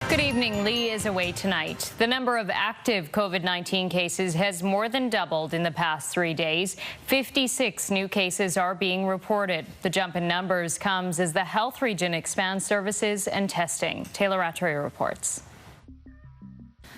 Good evening. Lee is away tonight. The number of active COVID-19 cases has more than doubled in the past 3 days. 56 new cases are being reported. The jump in numbers comes as the health region expands services and testing. Taylor Rattray reports.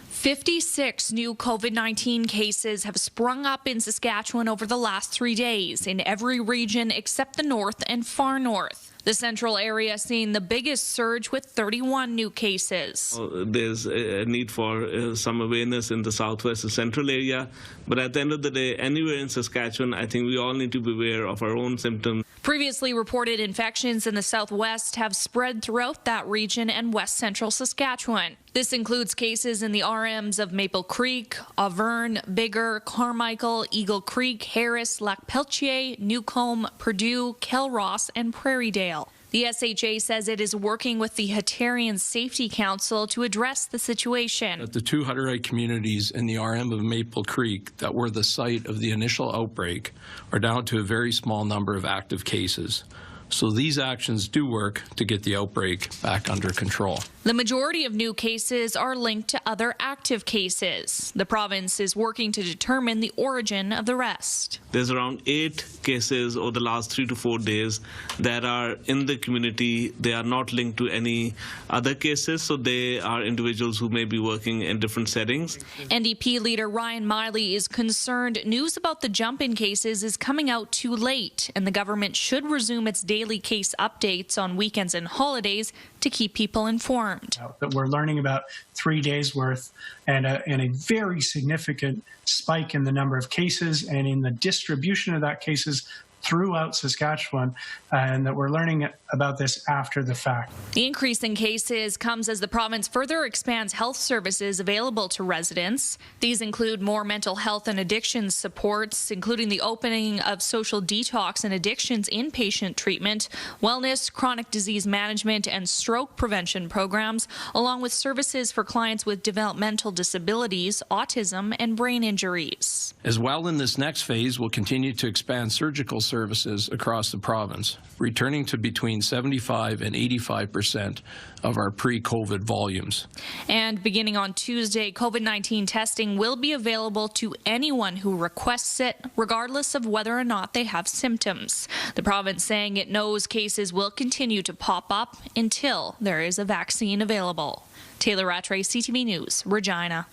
56 new COVID-19 cases have sprung up in Saskatchewan over the last 3 days in every region except the north and far north. The central area seeing the biggest surge with 31 new cases. There's a need for some awareness in the southwest and central area, but at the end of the day, anywhere in Saskatchewan, I think we all need to be aware of our own symptoms. Previously reported infections in the southwest have spread throughout that region and west central Saskatchewan. This includes cases in the RMs of Maple Creek, Auvergne, Biggar, Carmichael, Eagle Creek, Harris, Lac Peltier, Newcomb, Purdue, Kelross, and Prairie Dale. The SHA says it is working with the Hatarian Safety Council to address the situation. The two Rattray communities in the RM of Maple Creek that were the site of the initial outbreak are down to a very small number of active cases. So these actions do work to get the outbreak back under control. The majority of new cases are linked to other active cases. The province is working to determine the origin of the rest. There's around 8 cases over the last 3 to 4 days that are in the community. They are not linked to any other cases, so they are individuals who may be working in different settings. NDP leader Ryan Miley is concerned news about the jump in cases is coming out too late, and the government should resume its daily case updates on weekends and holidays to keep people informed. That we're learning about 3 days worth and a very significant spike in the number of cases and in the distribution of that cases throughout Saskatchewan, and that we're learning about this after the fact. The increase in cases comes as the province further expands health services available to residents. These include more mental health and addictions supports, including the opening of social detox and addictions inpatient treatment, wellness, chronic disease management, and stroke prevention programs, along with services for clients with developmental disabilities, autism, and brain injuries. As well, in this next phase, we'll continue to expand surgical services across the province, returning to between 75% and 85% of our pre-COVID volumes. And beginning on Tuesday, COVID-19 testing will be available to anyone who requests it, regardless of whether or not they have symptoms. The province saying it knows cases will continue to pop up until there is a vaccine available. Taylor Rattray, CTV News, Regina.